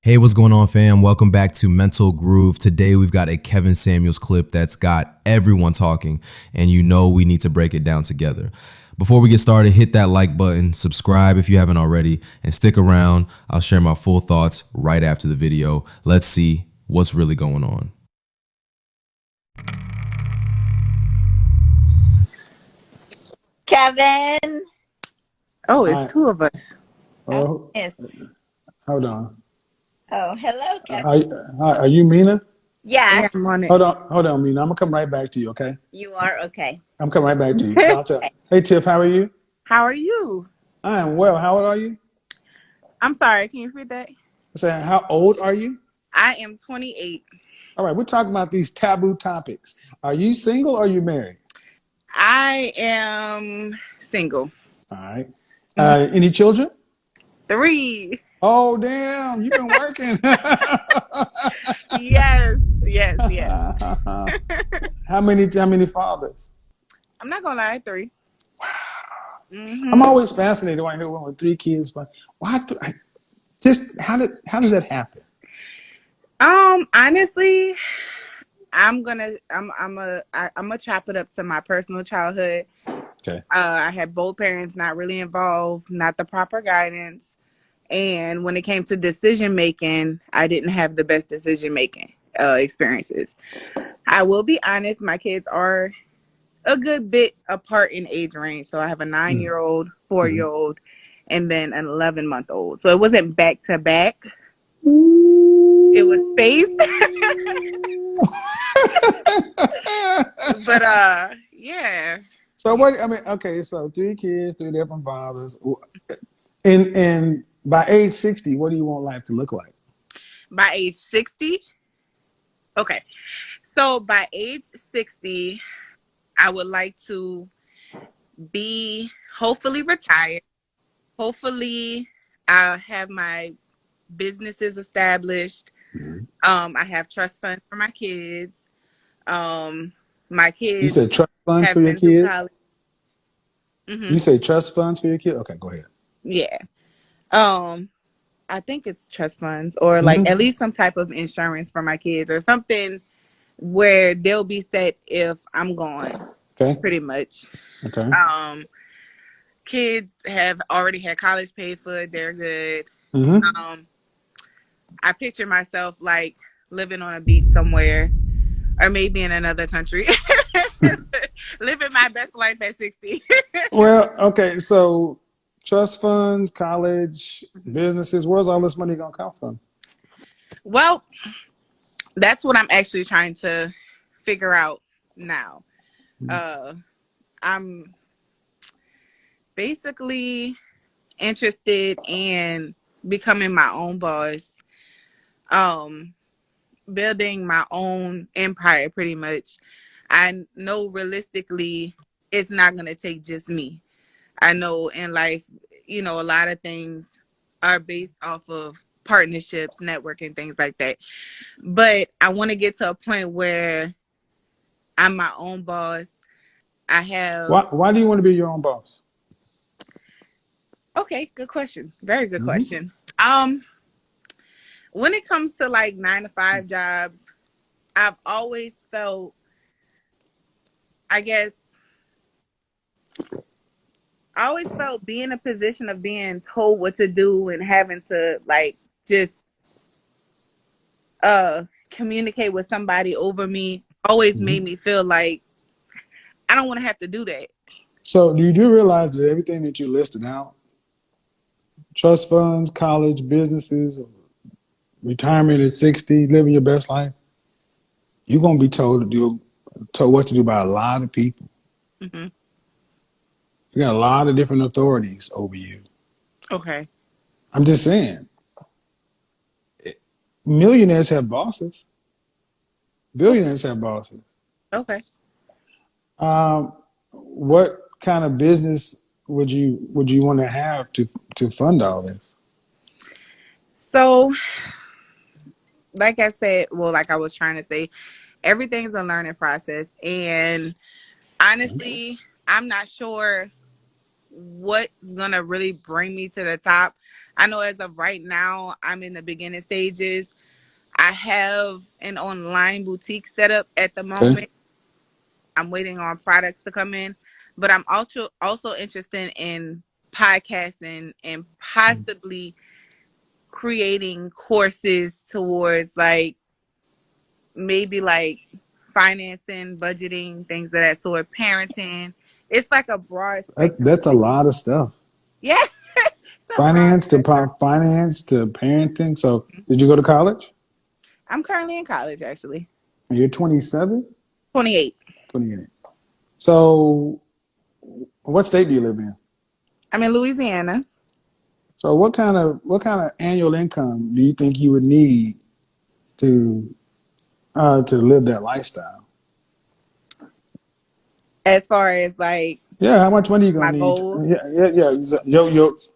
Hey, what's going on, fam? Welcome back to Mental Groove. Today we've got a Kevin Samuels clip that's got everyone talking, and you know we need to break it down together. Before we get started, hit that like button, subscribe if you haven't already, and stick around. I'll share my full thoughts right after the video. Let's see what's really going on. Kevin. Oh, it's Hi. two of us. Oh, Oh, yes. hold on. Oh, hello, Kevin. Are you Mina? Yeah, Yes, I'm on it. Hold on, Mina. I'm gonna come right back to you. Okay. you are okay. I'm coming right back to you. Hey, Tiff, how are you? How are you? I am well. How old are you? I'm sorry, can you repeat that? I said, how old are you? I am 28. All right, we're talking about these taboo topics. Are you single or are you married? I am single. All right. Mhm. Any children? 3. Oh, damn! You've been working. Yes, yes, yes. How many fathers? I'm not gonna lie, 3. I'm hmm always fascinated when I hear one with 3 kids, but why? Just how does that happen? Honestly, I'm gonna chop it up to my personal childhood. Okay. I had both parents not really involved, not the proper guidance. And when it came to decision making, I didn't have the best decision making experiences. I will be honest, my kids are a good bit apart in age range. So I have a 9-year-old, 4-year old, and then an 11-month-old. So it wasn't back to back, it was spaced. But yeah. So what? I mean, okay. So 3 kids, 3 different fathers, and by age 60, what do you want life to look like? By age 60, okay. So by age 60, I would like to be hopefully retired. Hopefully, I have my businesses established. Mhm. I have trust funds for my kids. My You kids said trust funds for have your been through kids. college. hmm You say trust funds for your kids. Okay, go ahead. Yeah. Um, I think it's trust funds or like Hmm. at least some type of insurance for my kids or something where they'll be set if I'm gone, Okay. pretty much. Okay. Um, Kids have already had college paid for. They're good. Hmm. Um, I picture myself like living on a beach somewhere or maybe in another country. Living my best life at 60. Well, okay. So trust funds, college, businesses. Where's all this money gonna come from? Well, that's what I'm actually trying to figure out now. Uh, I'm basically interested in becoming my own boss, um, building my own empire pretty much. I know realistically it's not going to take just me. I know in life, a lot of things are based off of partnerships, networking, things like that. But I want to get to a point where I'm my own boss. I have, Why do you want to be your own boss? okay, good question. Very good Hmm. question. When it comes to like 9 to 5 jobs, I've always felt, I guess, I always felt being in a position of being told what to do and having to like just communicate with somebody over me always made Hmm. me feel like I don't want to have to do that. So do you do realize that everything that you listed out, trust funds, college, businesses, retirement at 60, living your best life, you're gonna be told what to do by a lot of people. hmm You got a lot of different authorities over you. Okay. I'm just saying, millionaires have bosses, Okay. billionaires have bosses. Okay. What kind of business would you want to have to fund all this? So, like I said, well, like I was trying to say, everything's a learning process. And Okay. honestly, I'm not sure what's going to really bring me to the top. I know as of right now, I'm in the beginning stages. I have an online boutique set up at the Okay. moment. I'm waiting on products to come in, but I'm also interested in podcasting and possibly creating courses towards like maybe like financing, budgeting, things of that sort, parenting. It's like a broad spectrum of That's a things. lot of stuff. Yeah, it's a broad spectrum. Finance to parenting. So, did you go to college? I'm currently in college, actually. You're 27, 28. 28. So, what state do you live in? I'm in Louisiana. So, what kind of annual income do you think you would need to to live that lifestyle? As far as like Yeah, how much money you gonna my need? goals, Yeah.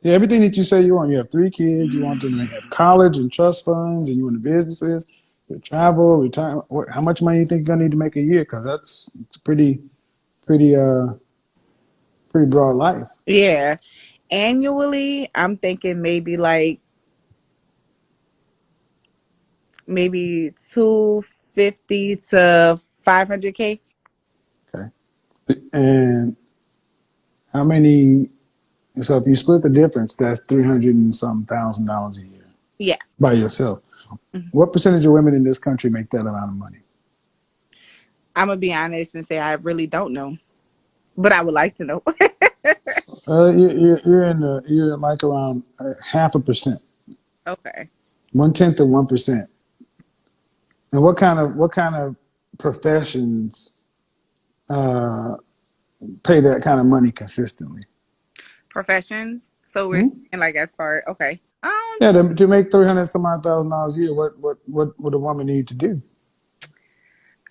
Yeah, everything that you say you want. You have 3 kids. You want them to have college and trust funds, and you want the businesses, your travel, retirement. How much money you think you're gonna need to make a year? Because it's pretty, pretty broad life. yeah. Annually, I'm thinking maybe 250 to 500K. Okay, and how many? So if you split the difference, that's 300 and some $1,000 a year Yeah. by yourself. Mhm. What percentage of women in this country make that amount of money? I'm gonna be honest and say I really don't know, but I would like to know. You're like around 0.5%, Okay. 1/10 of 1%. And what kind of professions uh, pay that kind of money consistently? Professions. So we're Hmm? saying like as far okay. Yeah, to make 300 some odd $1,000 a year, what would a woman need to do?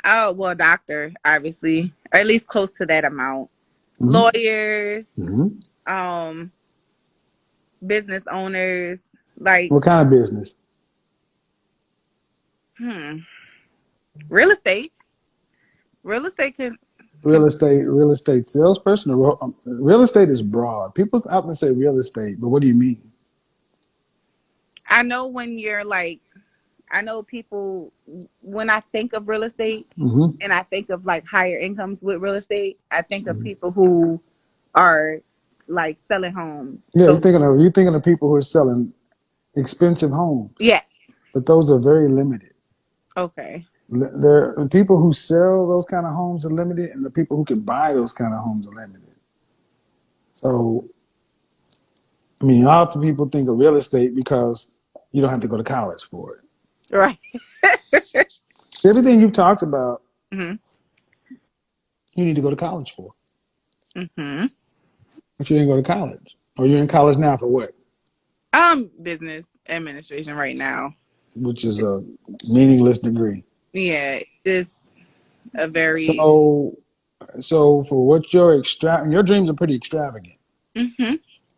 Oh well, doctor, obviously, or at least close to that amount. Hmm. Lawyers, Hmm. um, business owners, like What kind of business? hmm, real estate. Real estate can. Real estate salesperson. Real estate is broad. People often say real estate, but what do you mean? I know when you're like, I know people when I think of real estate Hmm. and I think of like higher incomes with real estate, I think of people who are like selling homes. Yeah, So you're thinking of people who are selling expensive homes, yes, but those are very limited. okay, There are people who sell those kind of homes are limited, and the people who can buy those kind of homes are limited. So, I mean, often people think of real estate because you don't have to go to college for it. right. So everything you've talked about, hmm you need to go to college for, hmm but you didn't go to college, or you're in college now for what? Business administration right now. Which is a meaningless degree. Yeah, it's a very. So, so for what your dreams are pretty extravagant. hmm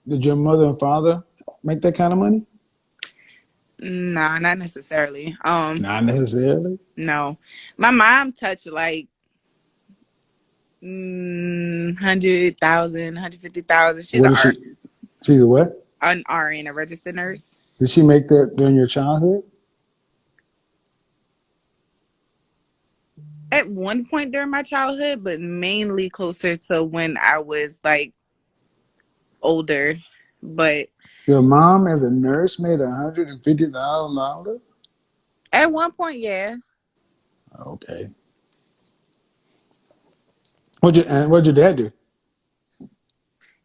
Did your mother and father make that kind of money? No, not necessarily. Not necessarily. No, my mom touched like 100,000, 150,000. She's What is she? She's a what? an RN, a registered nurse. Did she make that during your childhood? At one point during my childhood, but mainly closer to when I was like older. But Your mom, as a nurse, made $150,000. at one point, yeah, Okay. What'd your dad do?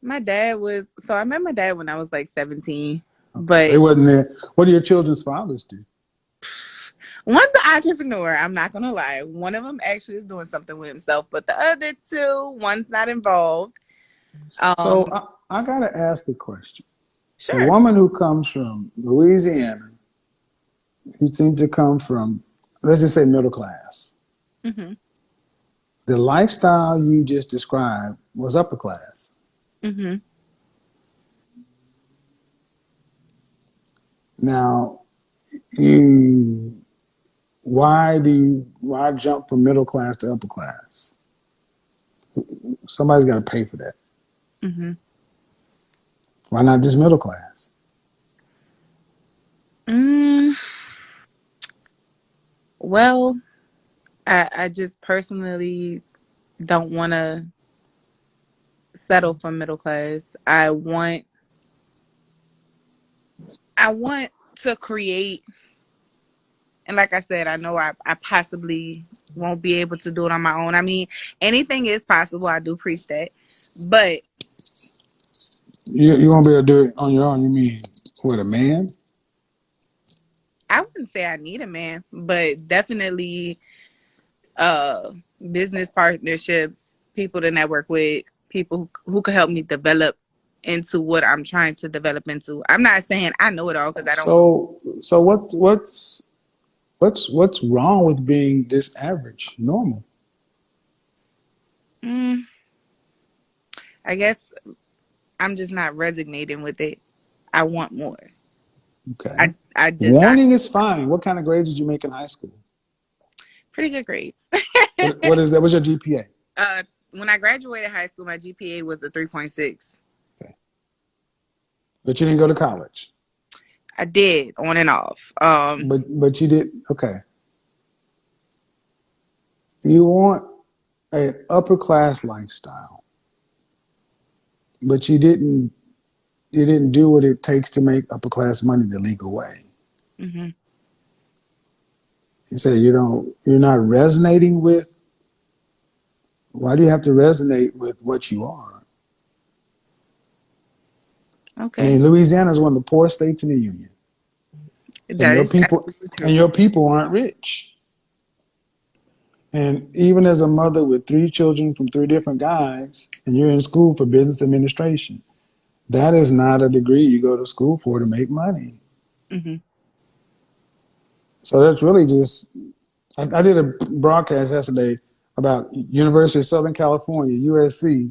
my dad was. So I met my dad when I was like 17. Okay, so he But wasn't there. What do your children's fathers do? one's an entrepreneur. I'm not gonna lie. One of them actually is doing something with himself, but the other two, one's not involved. So Um, I gotta ask a question. A sure. woman who comes from Louisiana, who seems to come from, let's just say, middle class. hmm The lifestyle you just described was upper class. hmm Now, you why jump from middle class to upper class? Somebody's got to pay for that. hmm Why not just middle class? Mm, well, I just personally don't want to settle for middle class. I want to create, and like I said, I know I possibly won't be able to do it on my own. I mean, anything is possible. I do preach that, but You won't be able to do it on your own. You mean with a man? I wouldn't say I need a man, but definitely uh business partnerships, people to network with, people who could help me develop into what I'm trying to develop into. I'm not saying I know it all because I don't. So what's wrong with being this average, normal? Mm, I guess I'm just not resonating with it. I want more. Okay. I desire Wanting is fine. What kind of grades did you make in high school? pretty good grades. What is that? What's your GPA? When I graduated high school, my GPA was a 3.6. Okay. But you didn't go to college. I did on and off. But you did okay. You want an upper class lifestyle, but you didn't do what it takes to make upper class money the legal way. hmm You say you're not resonating with. Why do you have to resonate with what you are? I Okay, mean, Louisiana is one of the poorest states in the union, and that your is people absolutely and true. your people aren't rich. And even as a mother with three children from three different guys, and you're in school for business administration, that is not a degree you go to school for to make money. hmm So that's really just. I did a broadcast yesterday about University of Southern California, USC,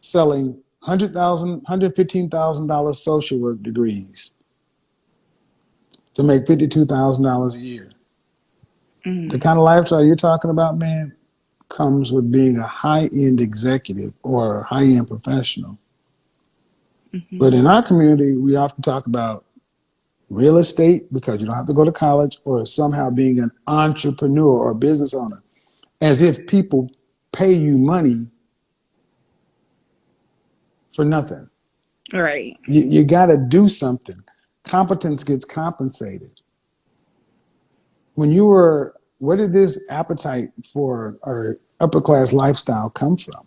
selling $115,000 social work degrees to make $52,000 a year. hmm The kind of lifestyle you're talking about, man, comes with being a high-end executive or a high-end professional. hmm But in our community, we often talk about real estate because you don't have to go to college, or somehow being an entrepreneur or business owner, as if people pay you money for nothing. Right. You got to do something. Competence gets compensated. Where did this appetite for our upper class lifestyle come from?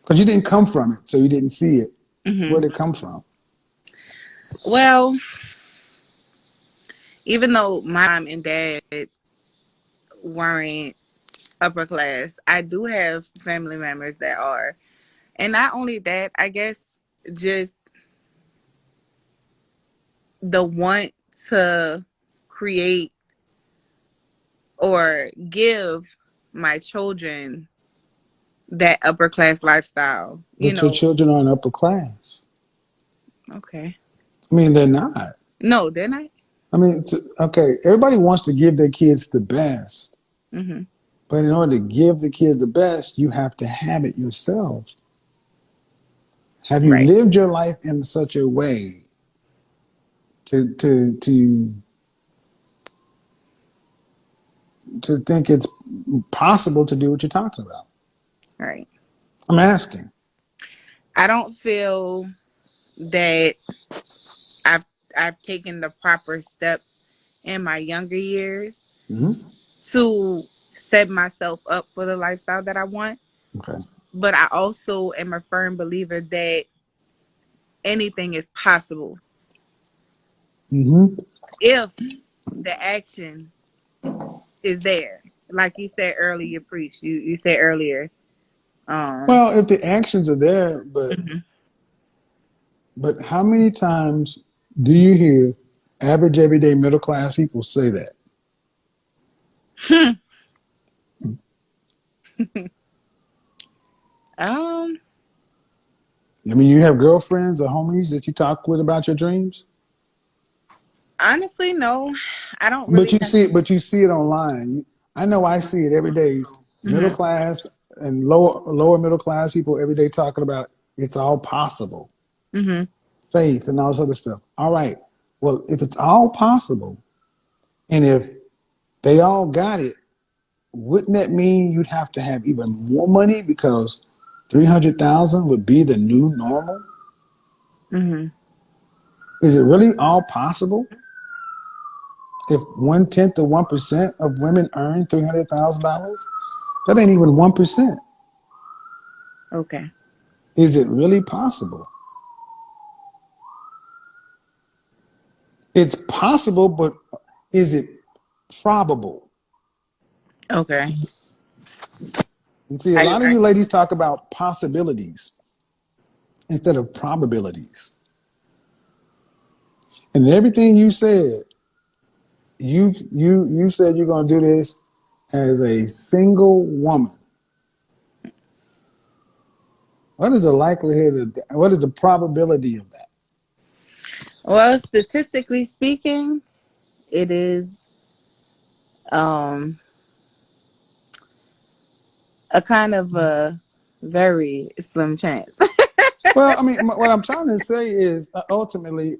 Because you didn't come from it, so you didn't see it. hmm Where did it come from? Well, even though my mom and dad weren't upper class, I do have family members that are. And not only that, I guess just the want to create or give my children that upper class lifestyle, But your children aren't upper class. Okay. I mean, they're not. No, they're not. I mean, okay, everybody wants to give their kids the best. hmm But in order to give the kids the best, you have to have it yourself. Have you Right. lived your life in such a way to think it's possible to do what you're talking about? Right. I'm asking. I don't feel that I've I've taken the proper steps in my younger years Mm-hmm. to set myself up for the lifestyle that I want. Okay. But I also am a firm believer that anything is possible Mm-hmm. if the action is there. Like you said earlier, you preach. You said earlier. Um. Well, if the actions are there, mhm. but how many times do you hear average, everyday, middle class people say that? um. I mean, you have girlfriends or homies that you talk with about your dreams, Honestly, no. I don't but really you have. see it. But you see it online. I know I see it every day. Middle hmm class and lower middle class people every day talking about it's all possible, hmm faith, and all this other stuff. All right. Well, if it's all possible, and if they all got it, wouldn't that mean you'd have to have even more money because 300,000 would be the new normal? Mm-hmm. Is it really all possible? If 1/10 of 1% of women earn $300,000, that ain't even 1%. Okay. Is it really possible? It's possible, but is it probable? Okay. And see, a I lot of agree. you ladies talk about possibilities instead of probabilities. And everything you said, you said you're going to do this as a single woman. What is the likelihood of that? What is the probability of that? Well, statistically speaking, it is um a kind of a very slim chance. Well, I mean, what I'm trying to say is ultimately,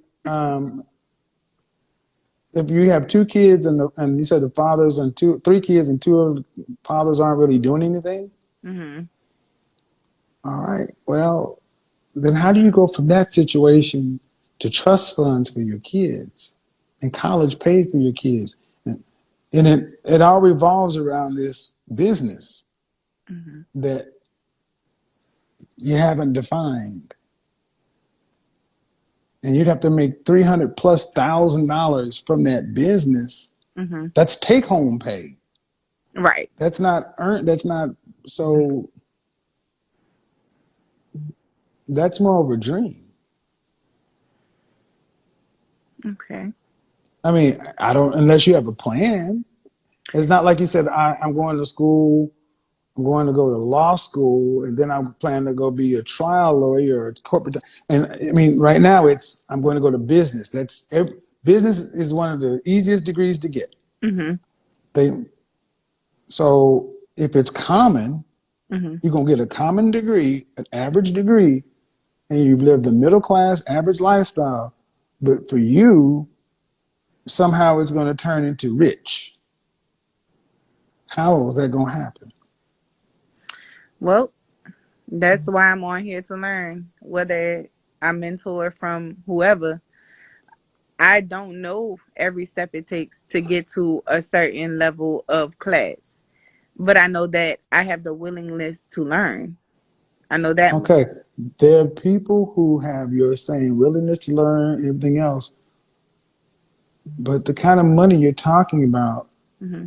if you have two kids and you said the fathers and three kids and two of the fathers aren't really doing anything, Mm-hmm. all right. Well, then how do you go from that situation to trust funds for your kids and college paid for your kids? And it all revolves around this business Mm-hmm. that you haven't defined. And you'd have to make 300 plus $1,000 from that business. Mm-hmm. That's take home pay. Right. That's not earned. That's not, so that's more of a dream. Okay. I mean, I don't, unless you have a plan. It's not like you said, I'm going to school, I'm going to go to law school, and then I'm planning to go be a trial lawyer or a corporate. And I mean, right now I'm going to go to business. Business is one of the easiest degrees to get. Mm-hmm. They, so if it's common, Mm-hmm. you're going to get a common degree, an average degree, and you live the middle class average lifestyle. But for you, somehow it's going to turn into rich. How is that going to happen? Well, that's why I'm on here to learn. Whether I mentor from whoever, I don't know every step it takes to get to a certain level of class. But I know that I have the willingness to learn. I know that much. Okay, there are people who have your same willingness to learn everything else, but the kind of money you're talking about, Mm-hmm.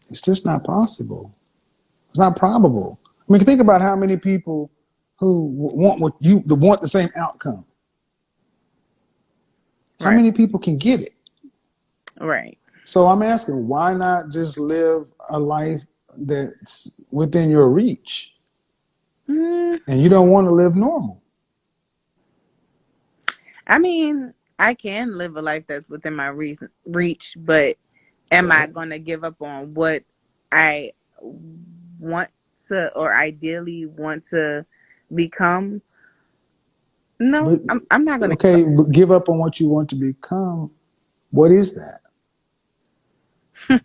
it's just not possible. It's not probable. I mean, think about how many people who want the same outcome. How Right. many people can get it? Right. So I'm asking, why not just live a life that's within your reach? Mm, And you don't want to live normal. I mean, I can live a life that's within my reach, but am I Well, going to give up on what I want to or ideally want to become? No, but I'm not going to give okay, but give up on what you want to become. What is that? up.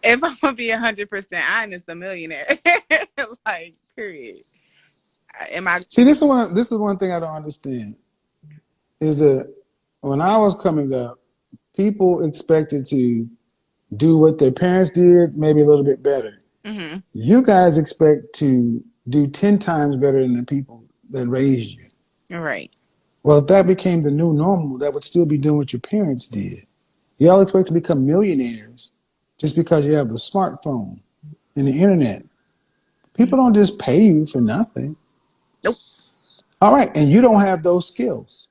If I'm going to be 100% honest, a millionaire. Like, period. Am I? See, this is one thing I don't understand is that when I was coming up, people expected to do what their parents did, maybe a little bit better. Mm-hmm. You guys expect to do 10 times better than the people that raised you. Right. Well, if that became the new normal, that would still be doing what your parents did. Y'all expect to become millionaires just because you have the smartphone and the internet. Mm-hmm. People don't just pay you for nothing. Nope. All right, and you don't have those skills.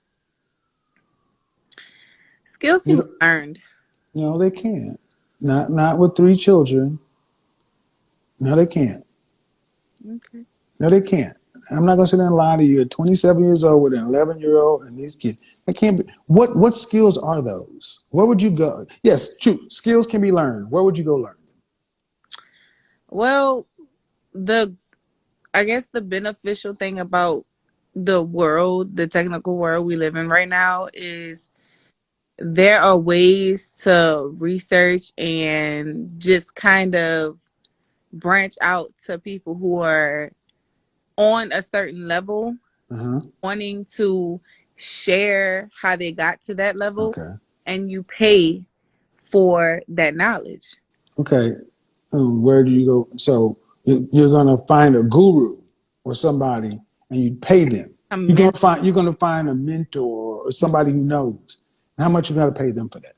Skills You can be don't, learned. no, they can't. Not with three children. No, they can't. Okay. No, they can't. I'm not gonna sit there and lie to you. At 27 years old with an 11-year-old and these kids, that can't be. What skills are those? Where would you go? Yes, true. Skills can be learned. Where would you go learn them? Well, the I guess the beneficial thing about the world, the technical world we live in right now, is there are ways to research and just kind of branch out to people who are on a certain level, wanting to share how they got to that level, Okay. and you pay for that knowledge. Okay. Where do you go? So you're gonna find a guru or somebody, and you pay them. A men- You're gonna find a mentor or somebody who knows. How much you got to pay them for that?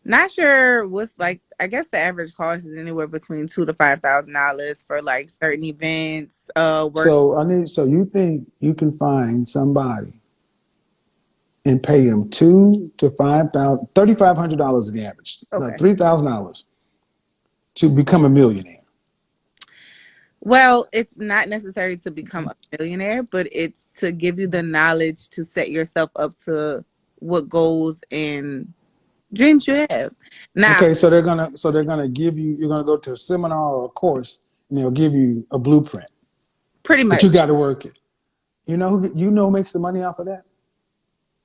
Not sure what's like. I guess the average cost is anywhere between $2,000 to $5,000 for like certain events. Work. So you think you can find somebody and pay them $3,500 is the average, Okay. $3,000 to become a millionaire. Well, it's not necessary to become a millionaire, but it's to give you the knowledge to set yourself up to what goals and dreams you have. Now, Okay, so they're gonna give you. You're gonna go to a seminar or a course, and they'll give you a blueprint, pretty but you much got to work it. You know who makes the money off of that?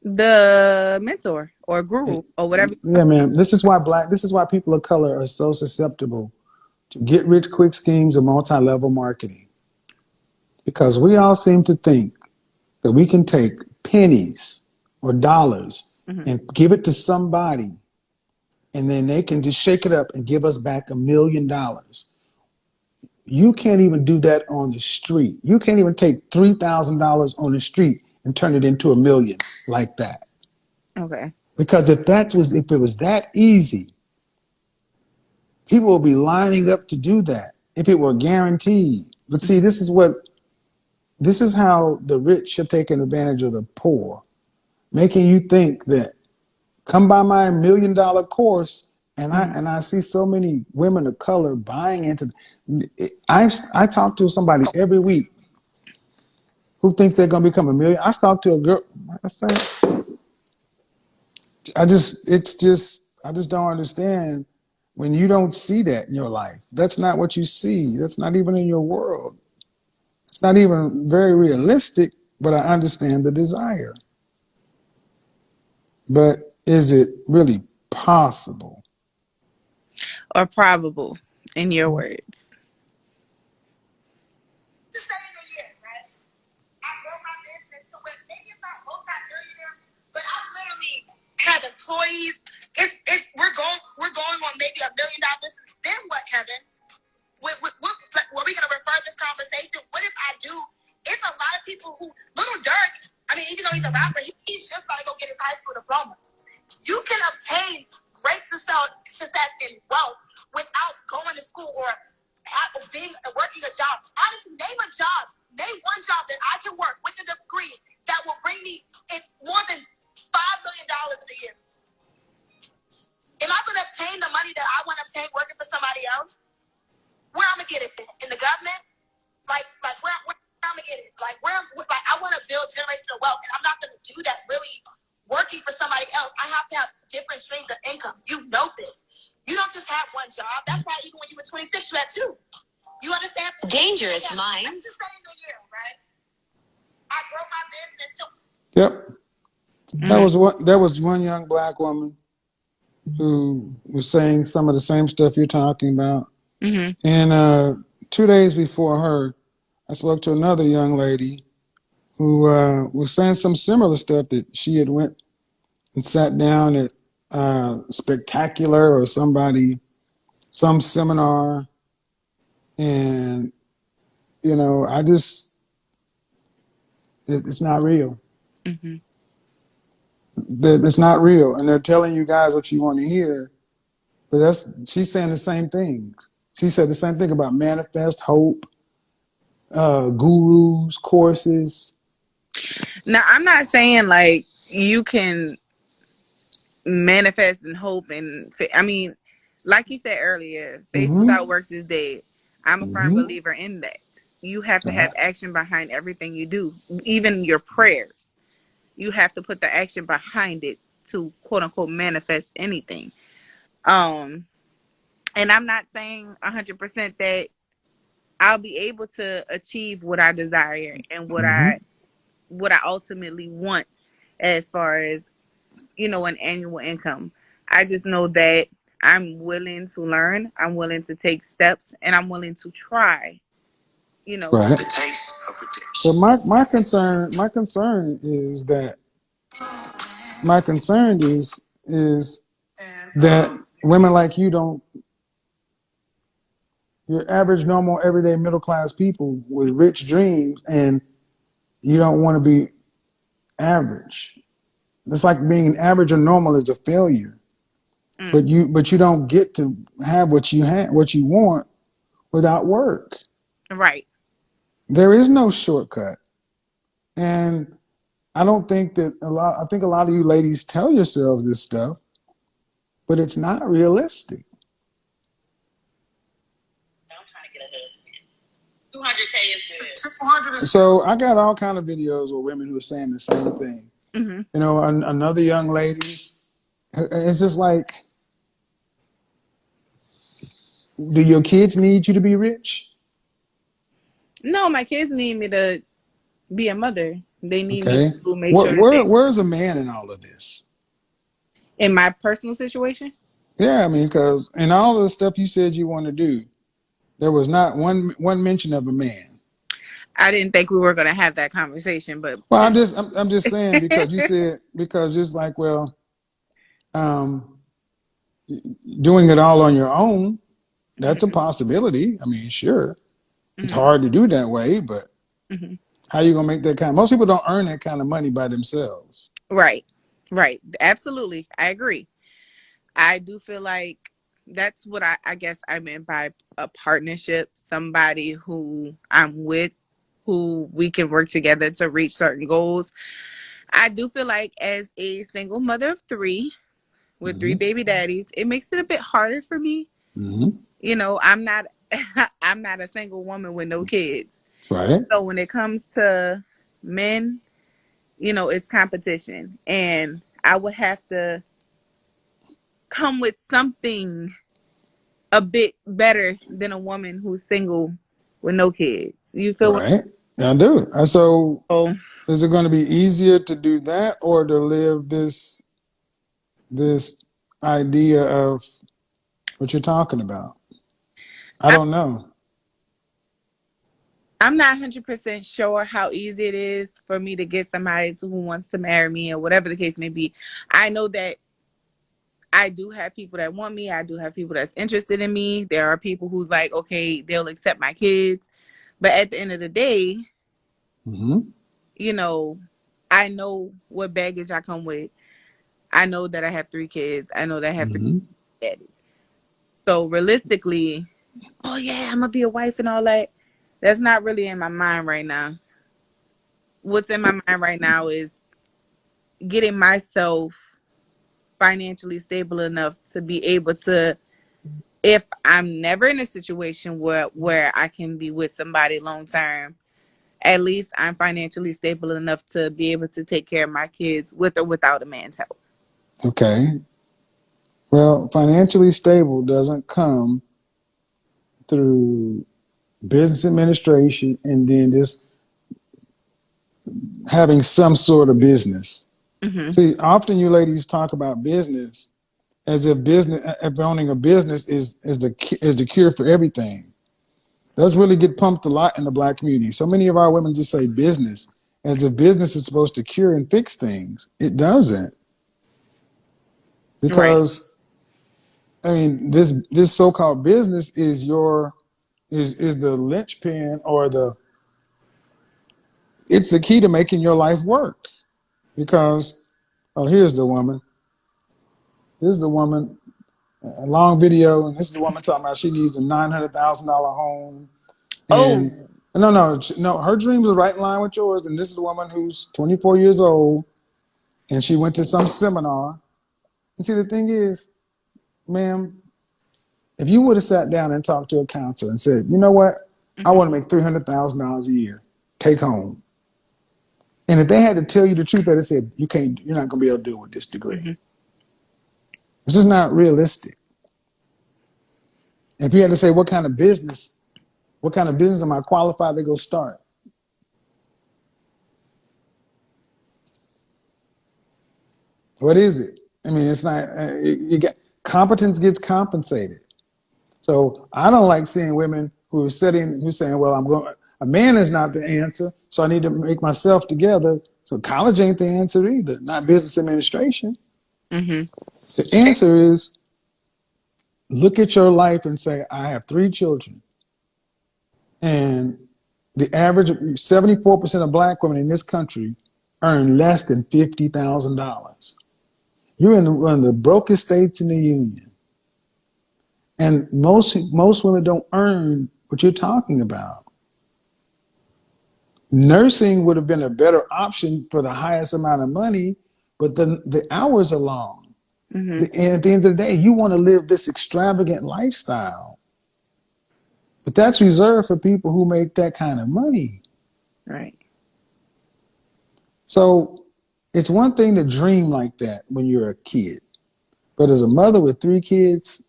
the mentor or guru or whatever. Yeah, man. This is why people of color are so susceptible to get rich quick schemes of multi-level marketing, because we all seem to think that we can take pennies or dollars Mhm. and give it to somebody, and then they can just shake it up and give us back $1 million. You can't even do that on the street. You can't even take $3,000 on the street and turn it into $1 million like that. Okay. Because if it was that easy, people will be lining up to do that if it were guaranteed. But see, this is how the rich have taken advantage of the poor, making you think that come buy my $1 million course, and Mhm. I see so many women of color buying into. I talk to somebody every week who thinks they're going to become a million. I talked to a girl. Matter of fact, I just don't understand when you don't see that in your life. That's not what you see. That's not even in your world. It's not even very realistic, but I understand the desire. But is it really possible? Or probable, in your words. But I literally have employees. We're going on maybe $1 million. Then what, Kevin? Were we gonna refer this conversation? What if I do? It's a lot of people who Little Dirk. I mean, even though he's a rapper, he's just gotta go get his high school diploma. You can obtain great success and wealth without going to school or working a job. Honestly, name one job that I can work with a degree that will bring me in more than $5 million a year. Am I going to obtain the money that I want to obtain working for somebody else? Where I'm gonna get it in the government? Like where I'm gonna get it? Like I want to build generational wealth, and I'm not gonna do that really working for somebody else. I have to have different streams of income. You know this. You don't just have one job. That's why even when you were 26, you had two. You understand? Dangerous minds. That's the same thing here, right? I broke my business too. Yep. Mm-hmm. There was one young black woman who was saying some of the same stuff you're talking about. Mm-hmm. And 2 days before her, I spoke to another young lady who was saying some similar stuff, that she had went and sat down at Spectacular or some seminar, and it's not real. Mm-hmm. It's not real, and they're telling you guys what you want to hear. But she's saying the same things. She said the same thing about manifest hope, gurus, courses. Now, I'm not saying like you can manifest and hope I mean, like you said earlier, faith Mm-hmm. without works is dead. I'm a firm Mm-hmm. believer in that. You have to Uh, have action behind everything you do, even your prayers. You have to put the action behind it to quote unquote manifest anything. Um, and I'm not saying 100% that I'll be able to achieve what I desire and what mm-hmm. I what I ultimately want as far as, an annual income. I just know that I'm willing to learn, I'm willing to take steps, and I'm willing to try, Right. The taste of But redemption. my concern is that my concern is that women like you don't, you're average, normal, everyday, middle class people with rich dreams, and you don't want to be average. It's like being average or normal is a failure. Mm, But you don't get to have what you want without work. right. There is no shortcut. And I don't think that I think a lot of you ladies tell yourselves this stuff, but it's not realistic. I'm trying to get a husband. 200K is good. 200 is So I got all kind of videos with women who are saying the same thing. Hmm. Another young lady, it's just like, do your kids need you to be rich? No, my kids need me to be a mother. They need me Okay. to make sure that Where's a man in all of this? in my personal situation, Yeah, I mean, because in all of the stuff you said you want to do, there was not one mention of a man. I didn't think we were going to have that conversation, but Well, since I'm just saying because you said, because it's like, well, um, doing it all on your own, that's a hmm possibility. I mean, sure, it's hmm hard to do that way, but hmm how you gonna make that kind? Most people don't earn that kind of money by themselves. right, right, absolutely, I agree. I do feel like that's what I guess I meant by a partnership, somebody who I'm with, who we can work together to reach certain goals. I do feel like as a single mother of three with three Mm-hmm. baby daddies, it makes it a bit harder for me. Mm-hmm. I'm not I'm not a single woman with no kids. Right. So when it comes to men, it's competition. And I would have to come with something a bit better than a woman who's single with no kids. You feel what? Right. I do. So, Oh, is it going to be easier to do that or to live this idea of what you're talking about? I I'm don't know. I'm not 100% sure how easy it is for me to get somebody who wants to marry me or whatever the case may be. I know that I do have people that want me. I do have people that's interested in me. There are people who's like, okay, they'll accept my kids. But at the end of the day, Mm-hmm. you know, I know what baggage I come with. I know that I have three kids. I know that I have three Mm-hmm. daddies. So realistically, oh yeah, I'm gonna be a wife and all that. That's not really in my mind right now. What's in my mind right now is getting myself financially stable enough to be able to, if I'm never in a situation where I can be with somebody long term, at least I'm financially stable enough to be able to take care of my kids with or without a man's help. Okay. Well, financially stable doesn't come through business administration and then just having some sort of business. Hmm. See, often you ladies talk about business as if owning a business is the cure for everything. Those really get pumped a lot in the black community. So many of our women just say business as if business is supposed to cure and fix things. It doesn't, Right. because I mean this so-called business is the linchpin or the it's the key to making your life work. Because here's the woman. This is the woman. A long video, and this is the woman talking about she needs a $900,000 home. And Oh. no, her dreams are right in line with yours. And this is the woman who's 24 years old, and she went to some seminar. And see, the thing is, ma'am, if you would have sat down and talked to a counselor and said, you know what, I Hmm. want to make $300,000 a year, take home. And if they had to tell you the truth, that it said you're not going to be able to do it with this degree. Hmm. It's just not realistic. If you had to say what kind of business am I qualified to go start? What is it? I mean, it's not. You get competence gets compensated. So I don't like seeing women who are who's saying, "Well, I'm going. A man is not the answer, so I need to make myself together." So college ain't the answer either. Not business administration. Mm-hmm. The answer is look at your life and say, "I have 3 children, and the average 74% of Black women in this country earn less than $50,000. You're in one of the brokest states in the union, and most women don't earn what you're talking about. Nursing would have been a better option for the highest amount of money, but the hours are long. Mm-hmm. And at the end of the day, you want to live this extravagant lifestyle, but that's reserved for people who make that kind of money. Right. So it's one thing to dream like that when you're a kid, but as a mother with 3 kids,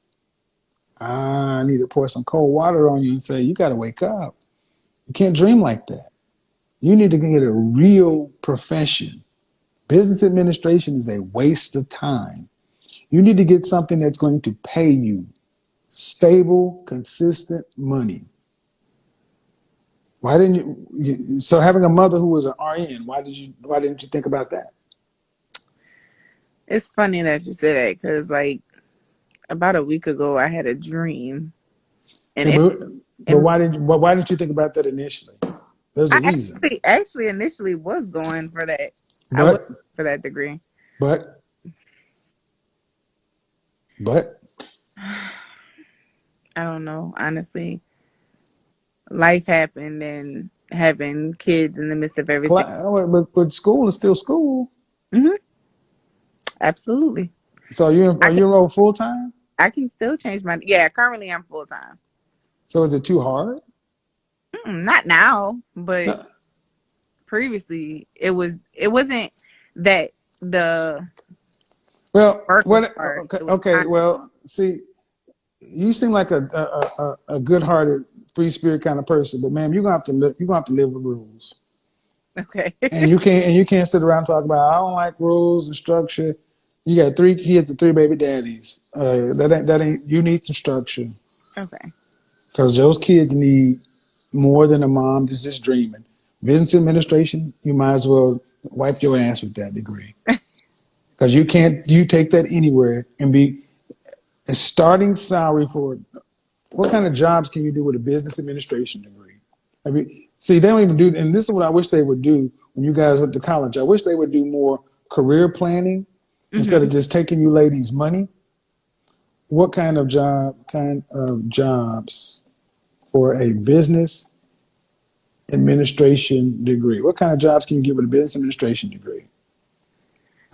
I need to pour some cold water on you and say, you got to wake up. You can't dream like that. You need to get a real profession. Business administration is a waste of time. You need to get something that's going to pay you stable, consistent money. Why didn't so having a mother who was an RN, why didn't you think about that? It's funny that you said that because, like, about a week ago, I had a dream, and Yeah, it, but and why didn't you think about that initially? There's a I reason. actually initially was going for that. I was But for that degree. but but I don't know, honestly. Life happened, and having kids in the midst of everything. but school is still school. Hmm. Absolutely. So I are can you enrolled full time? I can still change my, yeah. Currently, I'm full time. So is it too hard? Not now, but No. previously it wasn't that the Well, work was what? hard. Okay, It was okay. time. Well, see, you seem like a good hearted, free spirit kind of person, but man, you're gonna have to live with rules, Okay. and you can't sit around and talk about I don't like rules and structure. You got 3 kids and 3 baby daddies. That ain't. You need some structure Okay. because those kids need more than a mom that's just dreaming. Business administration, you might as well wipe your ass with that degree because you take that anywhere and be a starting salary for what kind of jobs can you do with a business administration degree? I mean, see, they don't even do, and this is what I wish they would do when you guys went to college. I wish they would do more career planning instead Hmm. of just taking you ladies' money. What kind of jobs for a business administration degree? What kind of jobs can you get with a business administration degree?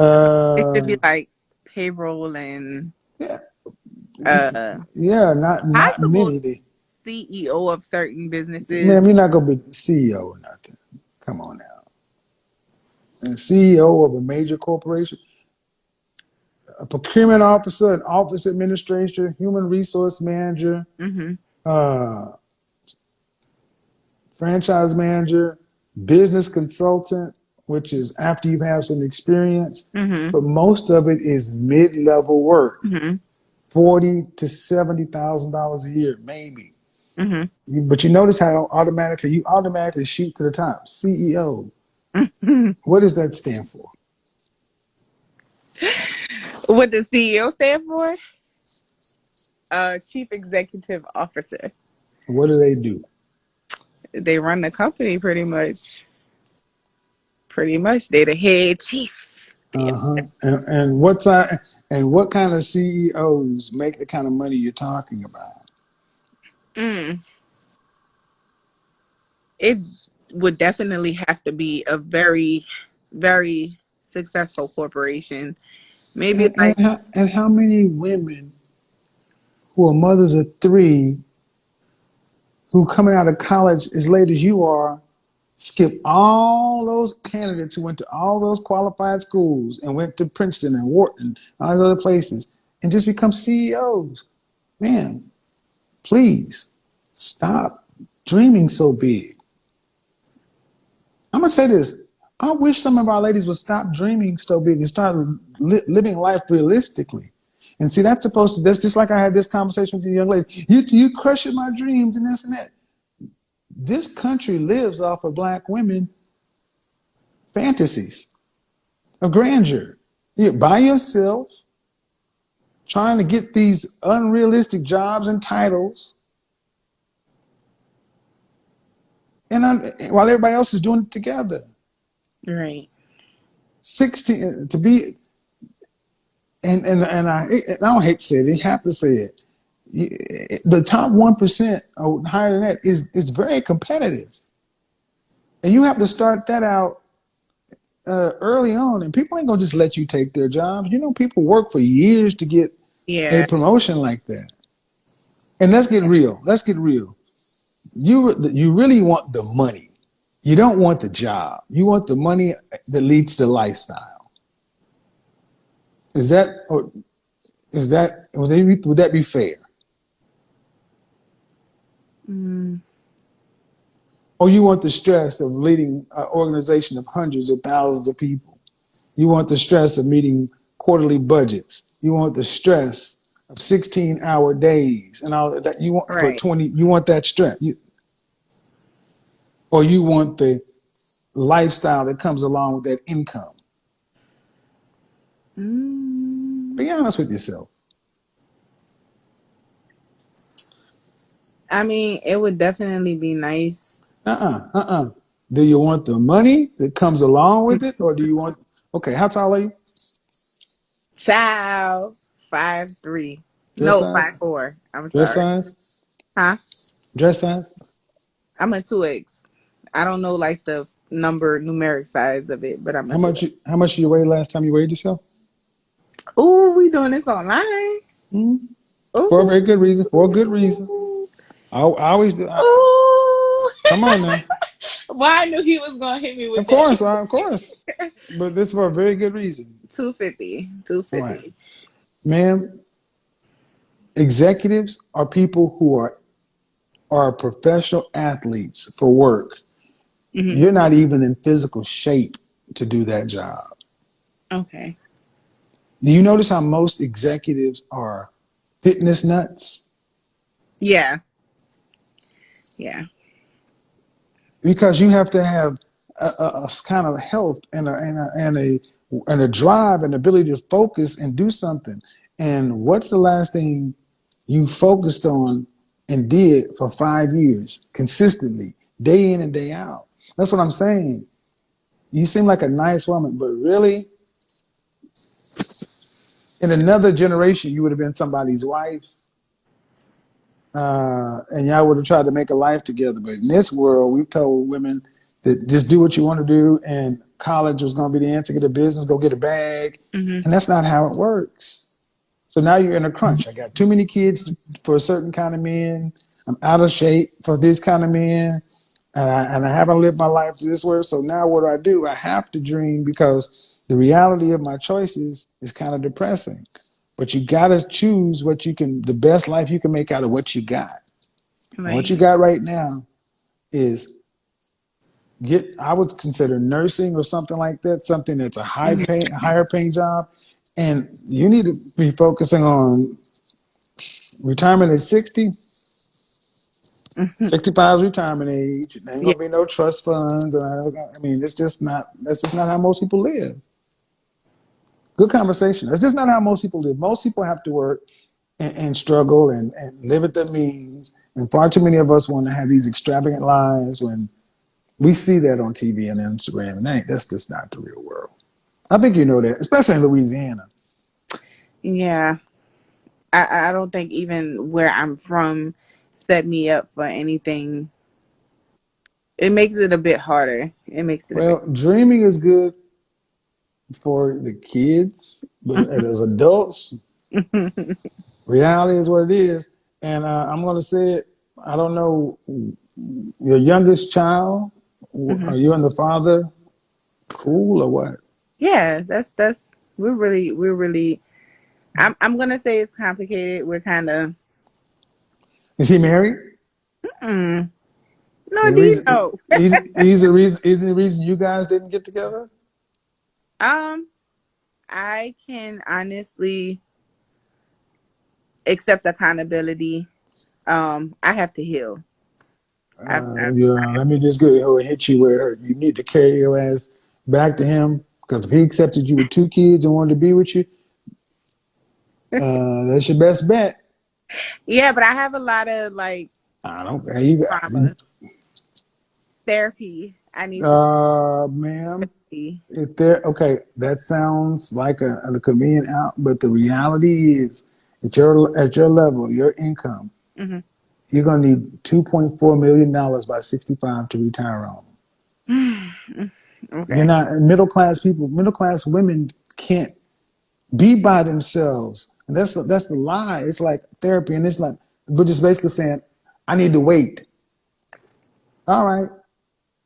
It should be Uh, like payroll and yeah, uh yeah, not possible many. CEO of certain businesses. Ma'am, you're not gonna be CEO or nothing. Come on now. And CEO of a major corporation, a procurement officer, an office administrator, human resource manager, Hmm. uh, franchise manager, business consultant, which is after you have some experience. Hmm. But most of it is mid-level work, Hmm. 40 to $70,000 a year, maybe. Hmm. But you notice how you automatically shoot to the top. CEO. What does that stand for? What does CEO stand for? Chief Executive Officer. What do they do? They run the company pretty much. Pretty much, they the head chief. Uh-huh. And what kind of CEOs make the kind of money you're talking about? Mm, it would definitely have to be a very, very successful corporation. Maybe like, And how many women who are mothers of 3 who coming out of college as late as you are skip all those candidates who went to all those qualified schools and went to Princeton and Wharton, all those other places, and just become CEOs? Man, please stop dreaming so big. I'm gonna say this. I wish some of our ladies would stop dreaming so big and start living life realistically. And see, that's supposed to, that's just like I had this conversation with the young lady. You crushing my dreams and this and that. This country lives off of black women fantasies of grandeur. You're by yourself, trying to get these unrealistic jobs and titles, and while everybody else is doing it together. Right. 16 to be, and I don't hate to say it, I have to say it. The top 1% or higher than that is very competitive, and you have to start that out early on. And people ain't gonna just let you take their jobs. You know, people work for years to get a Yeah. promotion like that. And let's get real. Let's get real. You really want the money. You don't want the job. You want the money that leads to lifestyle. Is that or would that be fair? Mm, Or you want the stress of leading an organization of hundreds of thousands of people? You want the stress of meeting quarterly budgets. You want the stress of 16-hour days and all that you want for right. 20. You want that stress. Or you want the lifestyle that comes along with that income. Mm, Be honest with yourself. I mean, it would definitely be nice. Do you want the money that comes along with it, or do you want? Okay, how tall are you? Child, 5'3". Dress No, size? 5'4". I'm Dress sorry. size? Huh? Dress size? I'm a 2X. I don't know like the numeric size of it, but I'm a 2X. How much did you weigh last time you weighed yourself? Ooh, we doing this online. Hmm. For a very good reason. For a good reason. Ooh. I always do. Ooh. Come on now. Well, I knew he was gonna hit me with Of that. course, of course. But this is for a very good reason. 250. Two All right, fifty. ma'am. Executives are people who are professional athletes for work. Mm-hmm. You're not even in physical shape to do that job. Okay. Do you notice how most executives are fitness nuts? Yeah. Yeah. Because you have to have a kind of health and a drive and ability to focus and do something. And what's the last thing you focused on and did for 5 years consistently, day in and day out? That's what I'm saying. You seem like a nice woman, but really, in another generation, you would have been somebody's wife, and y'all would have tried to make a life together. But in this world, we've told women that just do what you want to do, and college was going to be the answer. Get a business, go get a bag, Mm-hmm. and that's not how it works. So now you're in a crunch. I got too many kids for a certain kind of men. I'm out of shape for this kind of men, and I haven't lived my life this way. So now what do? I have to dream because the reality of my choices is kind of depressing. But you got to choose the best life you can make out of what you got. And what Right. you got right now is I would consider nursing or something like that, something that's a Mm-hmm. higher paying job. And you need to be focusing on retirement at 60. Mm-hmm. 65 is retirement age. There ain't Yeah. gonna be no trust funds. I mean, that's just not how most people live. Good conversation. That's just not how most people live. Most people have to work and struggle and live at their means. And far too many of us want to have these extravagant lives when we see that on TV and Instagram. And that's just not the real world. I think you know that, especially in Louisiana. Yeah. I don't think even where I'm from set me up for anything. It makes it a bit harder. It makes it a bit. Well, dreaming is good for the kids, but as adults, reality is what it is. And I'm going to say it. I don't know your youngest child. Mm-hmm. Are you and the father cool or what? Yeah, that's we're really. I'm gonna say it's complicated. We're kind of. Is he married? Mm, No, The reason Dino. he's the reason he's the reason you guys didn't get together. Um, I can honestly accept accountability. I have to heal. Yeah, let me just go and hit you where it hurt. You need to carry your ass back to him because if he accepted you with two kids and wanted to be with you, that's your best bet. Yeah, but I have a lot of like I don't. You, trauma therapy. I need to ma'am, see. if there, okay, that sounds like a convenient out, but the reality is, at your level, your income, Hmm. you're gonna need $2.4 million by 65 to retire on. You're Okay. not middle class people. Middle class women can't be by themselves, and that's the lie. It's like therapy, and it's like we're just basically saying, I need to wait. All right,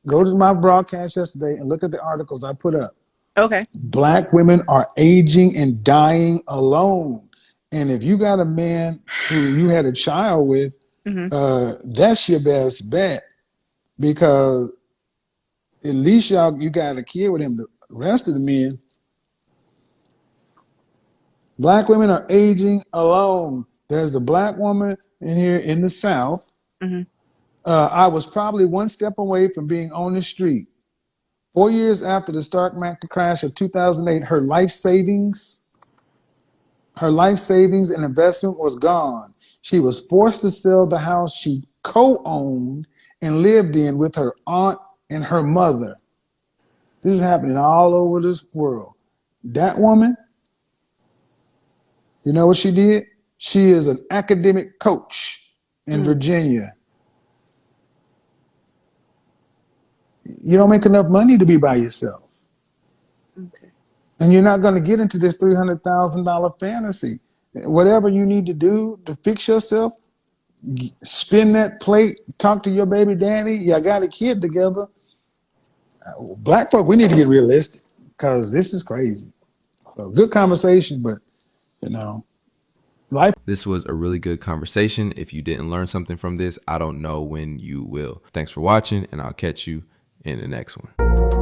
go to my broadcast yesterday and look at the articles I put up. Okay. Black women are aging and dying alone. And if you got a man who you had a child with, Hmm. that's your best bet because at least you got a kid with him. The rest of the men, black women are aging alone. There's a black woman in here in the South. Hmm. I was probably one step away from being on the street. 4 years after the stock market crash of 2008, her life savings and investment was gone. She was forced to sell the house she co-owned and lived in with her aunt and her mother. This is happening all over this world. That woman, you know what she did? She is an academic coach in Mm. Virginia. You don't make enough money to be by yourself. Okay. And you're not going to get into this $300,000 fantasy. Whatever you need to do to fix yourself, spin that plate, talk to your baby daddy. Y'all got a kid together. Black folk, we need to get realistic because this is crazy. So good conversation, but you know, life. This was a really good conversation. If you didn't learn something from this, I don't know when you will. Thanks for watching, and I'll catch you in the next one.